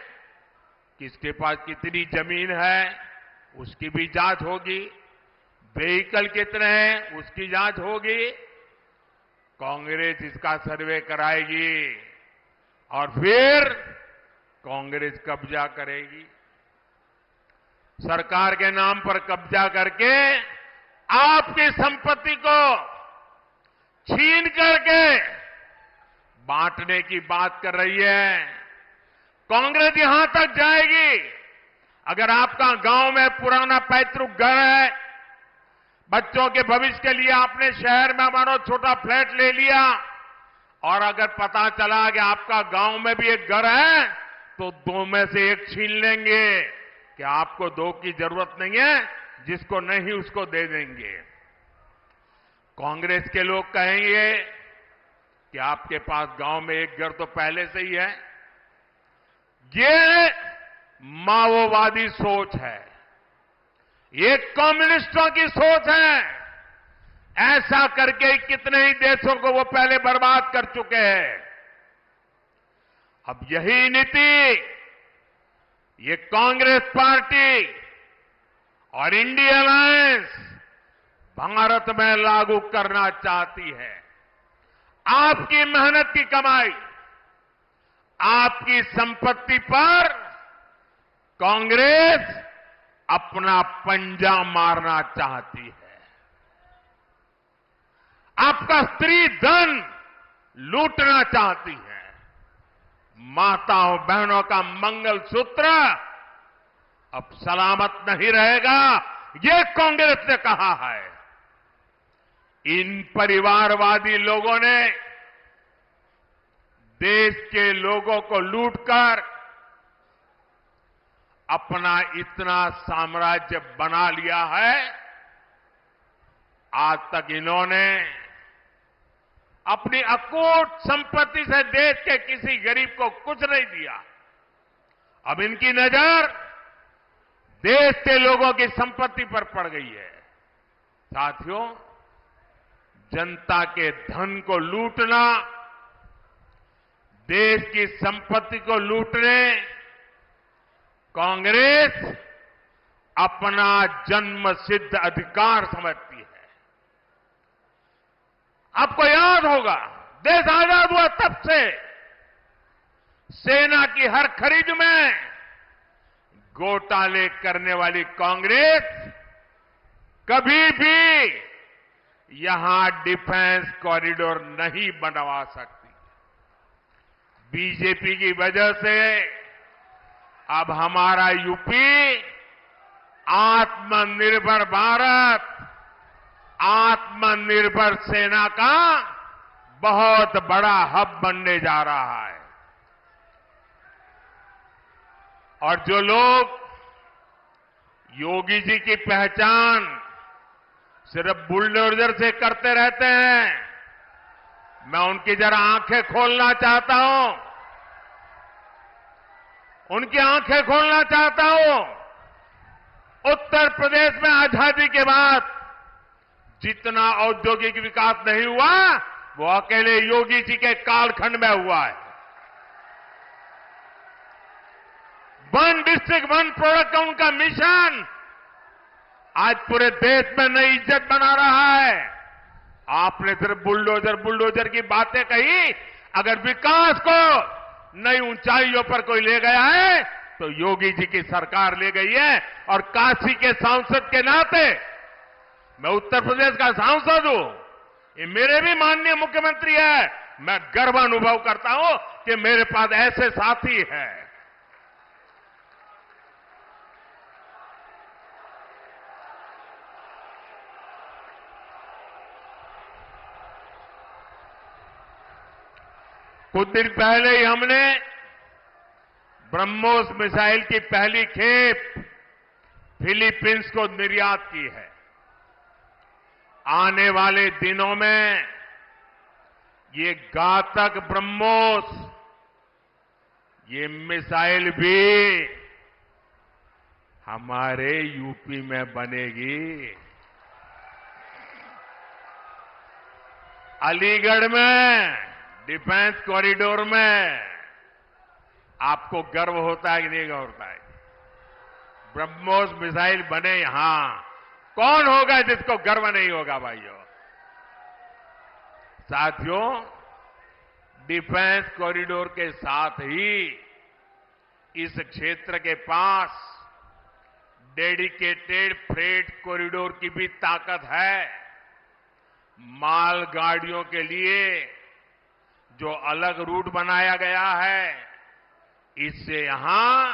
किसके पास कितनी जमीन है, उसकी भी जांच होगी। व्हीकल कितने हैं, उसकी जांच होगी। कांग्रेस इसका सर्वे कराएगी और फिर कांग्रेस कब्जा करेगी। सरकार के नाम पर कब्जा करके आपकी संपत्ति को छीन करके बांटने की बात कर रही है। कांग्रेस यहां तक जाएगी, अगर आपका गांव में पुराना पैतृक घर है, बच्चों के भविष्य के लिए आपने शहर में मानो छोटा फ्लैट ले लिया, और अगर पता चला कि आपका गांव में भी एक घर है, तो 2 में से 1 छीन लेंगे कि आपको 2 की जरूरत नहीं है, जिसको नहीं उसको दे देंगे। कांग्रेस के लोग कहेंगे कि आपके पास गांव में एक घर तो पहले से ही है। ये माओवादी सोच है, ये कम्युनिस्टों की सोच है। ऐसा करके कितने ही देशों को वो पहले बर्बाद कर चुके हैं। अब यही नीति ये कांग्रेस पार्टी और इंडिया अलायंस भारत में लागू करना चाहती है। आपकी मेहनत की कमाई, आपकी संपत्ति पर कांग्रेस अपना पंजा मारना चाहती है। आपका स्त्री धन लूटना चाहती है। माताओं बहनों का मंगल सूत्र अब सलामत नहीं रहेगा, ये कांग्रेस ने कहा है। इन परिवारवादी लोगों ने देश के लोगों को लूटकर अपना इतना साम्राज्य बना लिया है। आज तक इन्होंने अपनी अकूट संपत्ति से देश के किसी गरीब को कुछ नहीं दिया। अब इनकी नजर देश के लोगों की संपत्ति पर पड़ गई है। साथियों, जनता के धन को लूटना, देश की संपत्ति को लूटने कांग्रेस अपना जन्मसिद्ध अधिकार समझती है। आपको याद होगा, देश आजाद हुआ तब से सेना की हर खरीद में घोटाले करने वाली कांग्रेस कभी भी यहां डिफेंस कॉरिडोर नहीं बनवा सकती। बीजेपी की वजह से अब हमारा यूपी आत्मनिर्भर भारत, आत्मनिर्भर सेना का बहुत बड़ा हब बनने जा रहा है। और जो लोग योगी जी की पहचान सिर्फ बुलडोजर से करते रहते हैं, मैं उनकी जरा आंखें खोलना चाहता हूं, उनकी आंखें खोलना चाहता हूं। उत्तर प्रदेश में आजादी के बाद जितना औद्योगिक विकास नहीं हुआ, वो अकेले योगी जी के कालखंड में हुआ है। वन डिस्ट्रिक्ट वन प्रोडक्ट का उनका मिशन आज पूरे देश में नई इज्जत बना रहा है। आपने सिर्फ बुलडोजर बुलडोजर की बातें कही, अगर विकास को नई ऊंचाइयों पर कोई ले गया है तो योगी जी की सरकार ले गई है। और काशी के सांसद के नाते, मैं उत्तर प्रदेश का सांसद हूं, ये मेरे भी माननीय मुख्यमंत्री है, मैं गर्व अनुभव करता हूं कि मेरे पास ऐसे साथी हैं। कुछ दिन पहले ही हमने ब्रह्मोस मिसाइल की पहली खेप फिलीपींस को निर्यात की है। आने वाले दिनों में ये घातक ब्रह्मोस, ये मिसाइल भी हमारे यूपी में बनेगी। अलीगढ़ में डिफेंस कॉरिडोर में आपको गर्व होता है कि नहीं होता है? ब्रह्मोस मिसाइल बने यहां, कौन होगा जिसको गर्व नहीं होगा भाइयों? साथियों, डिफेंस कॉरिडोर के साथ ही इस क्षेत्र के पास डेडिकेटेड फ्रेट कॉरिडोर की भी ताकत है। मालगाड़ियों के लिए जो अलग रूट बनाया गया है, इससे यहां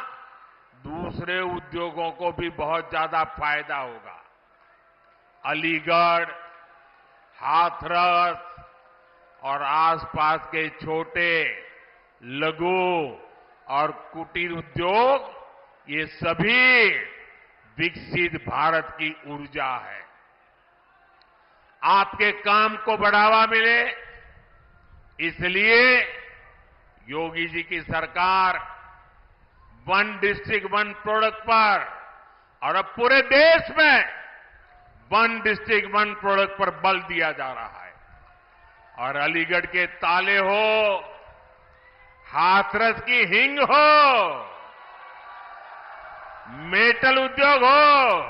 दूसरे उद्योगों को भी बहुत ज्यादा फायदा होगा। अलीगढ़, हाथरस और आसपास के छोटे, लघु और कुटीर उद्योग, ये सभी विकसित भारत की ऊर्जा है। आपके काम को बढ़ावा मिले, इसलिए योगी जी की सरकार वन डिस्ट्रिक्ट वन प्रोडक्ट पर और अब पूरे देश में वन डिस्ट्रिक्ट वन प्रोडक्ट पर बल दिया जा रहा है। और अलीगढ़ के ताले हो, हाथरस की हिंग हो, मेटल उद्योग हो,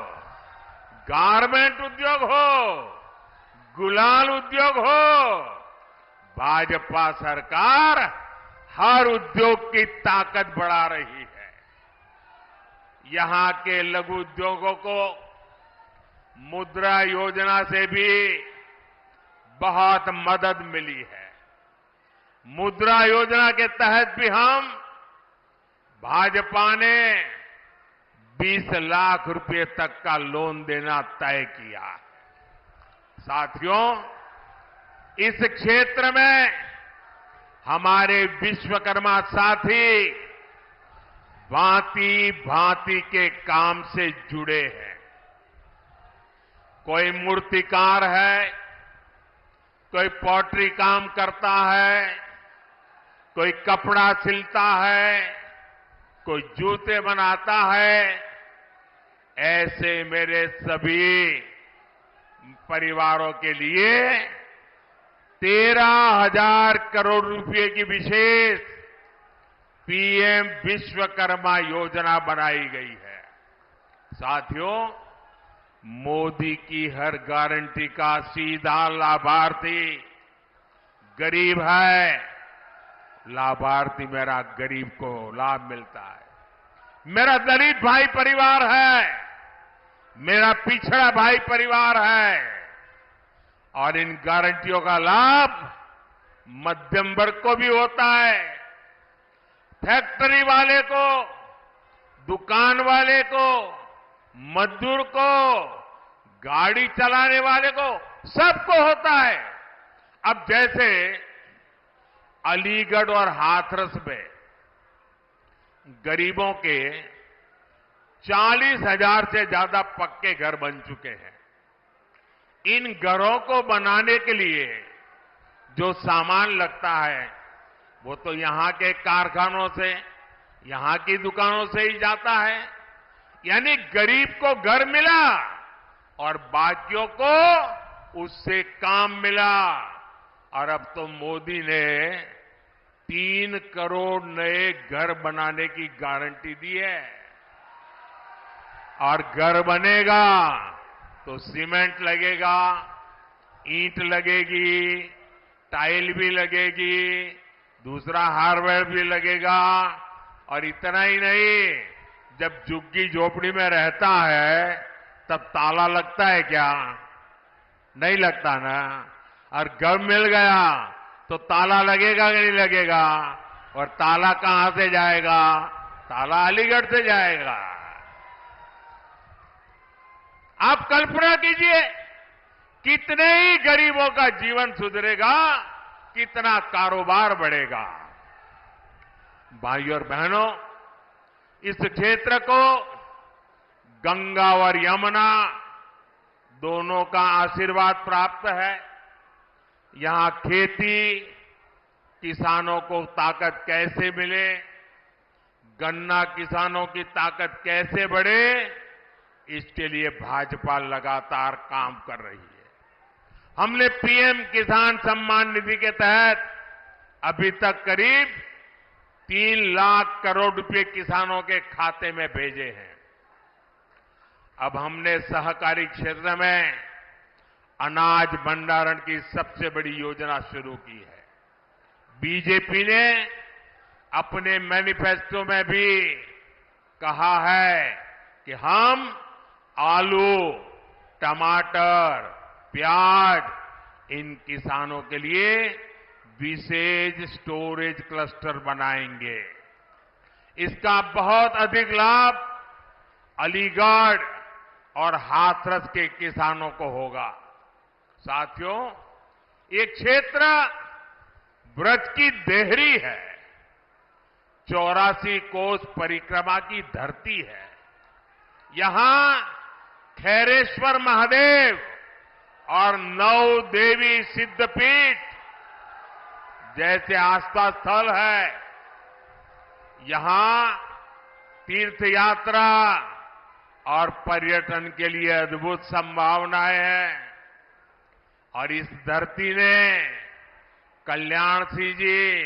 गारमेंट उद्योग हो, गुलाल उद्योग हो, भाजपा सरकार हर उद्योग की ताकत बढ़ा रही है। यहां के लघु उद्योगों को मुद्रा योजना से भी बहुत मदद मिली है। मुद्रा योजना के तहत भी हम भाजपा ने 20 लाख रुपए तक का लोन देना तय किया। साथियों, इस क्षेत्र में हमारे विश्वकर्मा साथी भांति भांति के काम से जुड़े हैं। कोई मूर्तिकार है, कोई पॉटरी काम करता है, कोई कपड़ा सिलता है, कोई जूते बनाता है। ऐसे मेरे सभी परिवारों के लिए 13,000 करोड़ रुपए की विशेष पीएम विश्वकर्मा योजना बनाई गई है। साथियों, मोदी की हर गारंटी का सीधा लाभार्थी गरीब है। लाभार्थी मेरा गरीब को लाभ मिलता है। मेरा दलित भाई परिवार है, मेरा पिछड़ा भाई परिवार है, और इन गारंटियों का लाभ मध्यम वर्ग को भी होता है। फैक्ट्री वाले को, दुकान वाले को, मजदूर को, गाड़ी चलाने वाले को, सबको होता है। अब जैसे अलीगढ़ और हाथरस में गरीबों के 40,000 से ज्यादा पक्के घर बन चुके हैं। इन घरों को बनाने के लिए जो सामान लगता है वो तो यहां के कारखानों से, यहां की दुकानों से ही जाता है। यानी गरीब को घर मिला और बाकियों को उससे काम मिला। और अब तो मोदी ने 3 करोड़ नए घर बनाने की गारंटी दी है। और घर बनेगा तो सीमेंट लगेगा, ईंट लगेगी, टाइल भी लगेगी, दूसरा हार्डवेयर भी लगेगा। और इतना ही नहीं, जब झुग्गी झोपड़ी में रहता है तब ताला लगता है क्या? नहीं लगता ना। और घर मिल गया तो ताला लगेगा कि नहीं लगेगा? और ताला कहां से जाएगा? ताला अलीगढ़ से जाएगा। आप कल्पना कीजिए, कितने ही गरीबों का जीवन सुधरेगा, कितना कारोबार बढ़ेगा। भाइयों और बहनों, इस क्षेत्र को गंगा और यमुना दोनों का आशीर्वाद प्राप्त है। यहां खेती, किसानों को ताकत कैसे मिले, गन्ना किसानों की ताकत कैसे बढ़े, इसके लिए भाजपा लगातार काम कर रही है। हमने पीएम किसान सम्मान निधि के तहत अभी तक करीब 3 लाख करोड़ रुपए किसानों के खाते में भेजे हैं। अब हमने सहकारी क्षेत्र में अनाज भंडारण की सबसे बड़ी योजना शुरू की है। बीजेपी ने अपने मैनिफेस्टो में भी कहा है कि हम आलू, टमाटर, प्याज इन किसानों के लिए विशेष स्टोरेज क्लस्टर बनाएंगे। इसका बहुत अधिक लाभ अलीगढ़ और हाथरस के किसानों को होगा। साथियों, ये क्षेत्र ब्रज की देहरी है, 84 कोस परिक्रमा की धरती है। यहां खैरेश्वर महादेव और 9 देवी सिद्धपीठ जैसे आस्था स्थल है। यहां तीर्थ यात्रा और पर्यटन के लिए अद्भुत संभावनाएं हैं। और इस धरती ने कल्याण सिंह जी,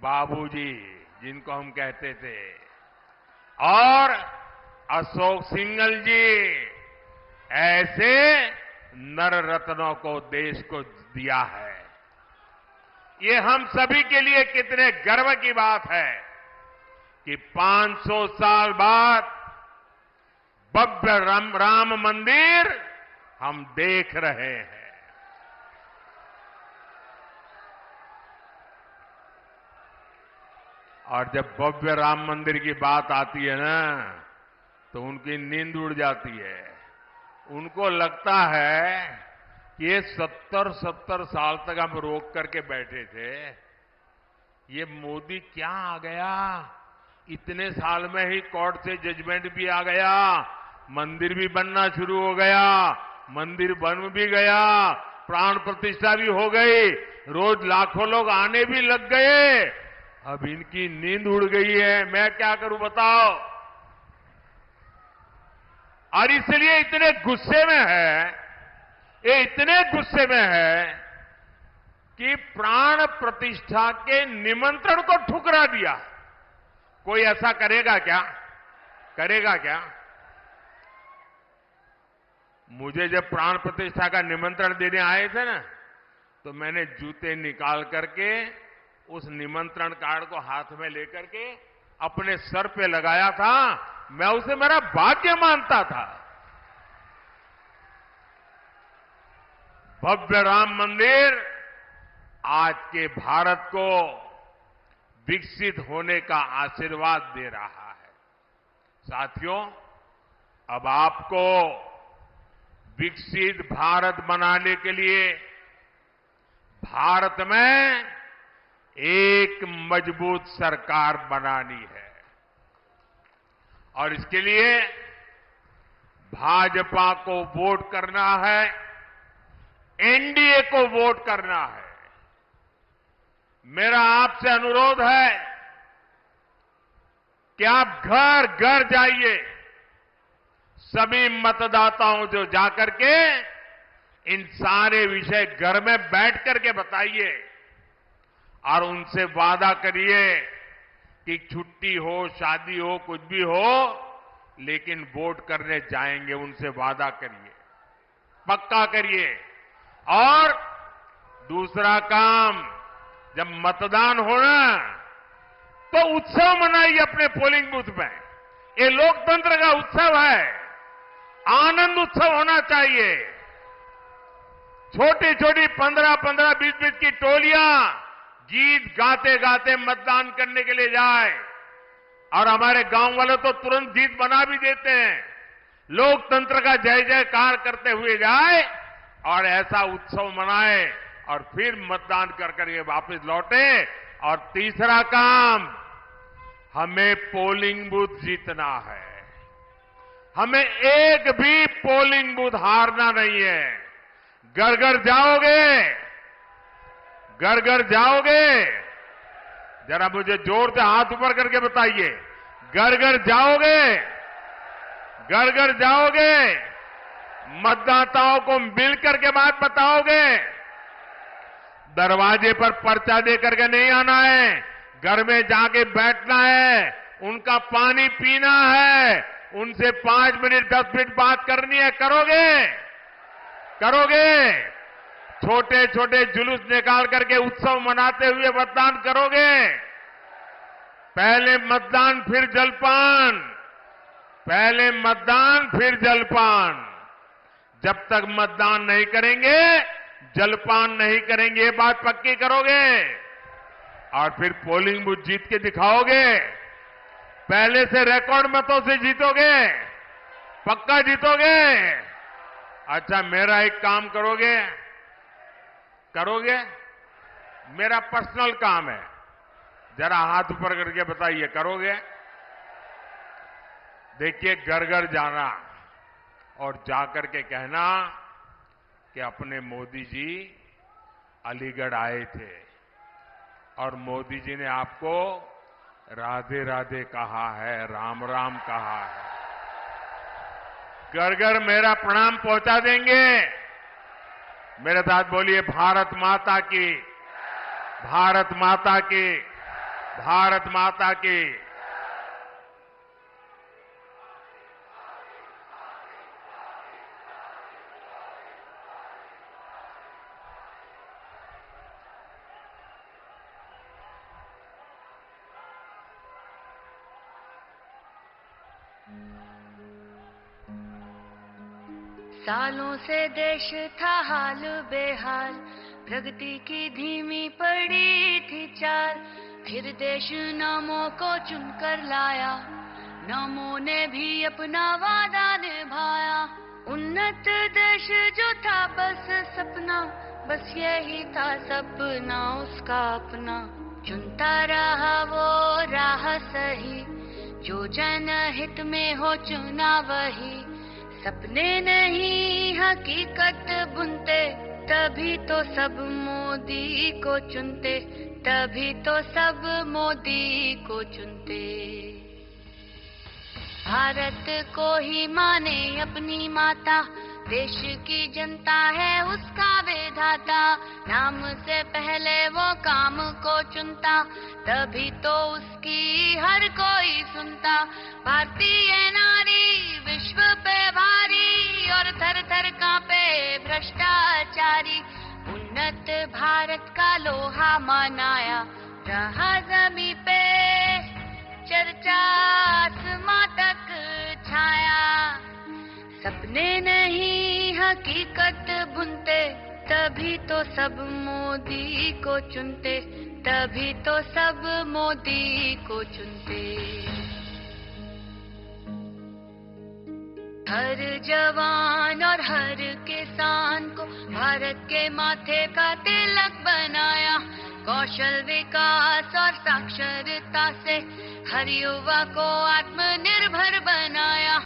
बाबूजी जिनको हम कहते थे, और अशोक सिंघल जी ऐसे नर रत्नों को देश को दिया है। ये हम सभी के लिए कितने गर्व की बात है कि 500 साल बाद भव्य राम मंदिर हम देख रहे हैं। और जब भव्य राम मंदिर की बात आती है ना, तो उनकी नींद उड़ जाती है। उनको लगता है कि ये 70 साल तक हम रोक करके बैठे थे, ये मोदी क्या आ गया, इतने साल में ही कोर्ट से जजमेंट भी आ गया, मंदिर भी बनना शुरू हो गया, मंदिर बन भी गया, प्राण प्रतिष्ठा भी हो गई, रोज लाखों लोग आने भी लग गए। अब इनकी नींद उड़ गई है, मैं क्या करूं बताओ। और इसलिए इतने गुस्से में है, ये इतने गुस्से में है कि प्राण प्रतिष्ठा के निमंत्रण को ठुकरा दिया। कोई ऐसा करेगा क्या? करेगा क्या? मुझे जब प्राण प्रतिष्ठा का निमंत्रण देने आए थे ना, तो मैंने जूते निकाल करके उस निमंत्रण कार्ड को हाथ में लेकर के अपने सर पे लगाया था। मैं उसे मेरा भाग्य मानता था। भव्य राम मंदिर आज के भारत को विकसित होने का आशीर्वाद दे रहा है। साथियों, अब आपको विकसित भारत बनाने के लिए भारत में एक मजबूत सरकार बनानी है, और इसके लिए भाजपा को वोट करना है, एनडीए को वोट करना है। मेरा आपसे अनुरोध है कि आप घर घर जाइए, सभी मतदाताओं जो जाकर के इन सारे विषय घर में बैठ करके बताइए और उनसे वादा करिए कि छुट्टी हो, शादी हो, कुछ भी हो, लेकिन वोट करने जाएंगे। उनसे वादा करिए, पक्का करिए। और दूसरा काम, जब मतदान होना तो उत्सव मनाइए अपने पोलिंग बूथ में। ये लोकतंत्र का उत्सव है, आनंद उत्सव होना चाहिए। छोटी छोटी 15-15, 20-20 की टोलियां गीत गाते गाते मतदान करने के लिए जाए, और हमारे गांव वाले तो तुरंत गीत बना भी देते हैं। लोकतंत्र का जय जयकार करते हुए जाए और ऐसा उत्सव मनाए और फिर मतदान कर करके वापस लौटे। और तीसरा काम, हमें पोलिंग बूथ जीतना है। हमें एक भी पोलिंग बूथ हारना नहीं है। घर घर जाओगे, घर घर जाओगे, जरा मुझे जोर से हाथ ऊपर करके बताइए, घर घर जाओगे, घर घर जाओगे, मतदाताओं को मिलकर के बात बताओगे। दरवाजे पर पर्चा दे करके नहीं आना है, घर में जाके बैठना है, उनका पानी पीना है, उनसे 5 मिनट 10 मिनट बात करनी है। करोगे? करोगे? छोटे छोटे जुलूस निकाल करके उत्सव मनाते हुए मतदान करोगे? पहले मतदान फिर जलपान, पहले मतदान फिर जलपान। जब तक मतदान नहीं करेंगे, जलपान नहीं करेंगे, ये बात पक्की करोगे? और फिर पोलिंग बूथ जीत के दिखाओगे? पहले से रिकॉर्ड मतों से जीतोगे? पक्का जीतोगे? अच्छा, मेरा एक काम करोगे? करोगे? मेरा पर्सनल काम है, जरा हाथ ऊपर करके बताइए, करोगे? देखिए, घर घर जाना और जाकर के कहना कि अपने मोदी जी अलीगढ़ आए थे और मोदी जी ने आपको राधे राधे कहा है, राम राम कहा है। घर घर मेरा प्रणाम पहुंचा देंगे। मेरे साथ बोलिए, भारत माता की, भारत माता की, भारत माता की। सालों से देश था हाल बेहाल, प्रगति की धीमी पड़ी थी चाल। फिर देश नामों को चुनकर लाया, नामों ने भी अपना वादा निभाया। उन्नत देश जो था बस सपना, बस यही था सपना उसका अपना। चुनता रहा वो राह सही, जो जनहित में हो चुना वही। सपने नहीं हकीकत बुनते, तभी तो सब मोदी को चुनते, तभी तो सब मोदी को चुनते। भारत को ही माने अपनी माता, देश की जनता है उसका विधाता। नाम से पहले वो काम को चुनता, तभी तो उसकी हर कोई सुनता। भारतीय नारी विश्व पे भारी, और थर थर कांपे भ्रष्टाचारी। उन्नत भारत का लोहा मनाया, रहा जमीन पे चर्चा आसमां तक छाया। सपने नहीं हकीकत बुनते, तभी तो सब मोदी को चुनते, तभी तो सब मोदी को चुनते। हर जवान और हर किसान को भारत के माथे का तिलक बनाया। कौशल विकास और साक्षरता से हर युवा को आत्मनिर्भर बनाया।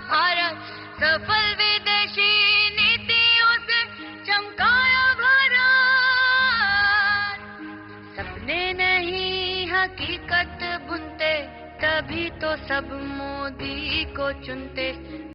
भारत सफल विदेशी नीतियों से चमकाया भारत। सपने नहीं हकीकत बुनते, तभी तो सब मोदी को चुनते,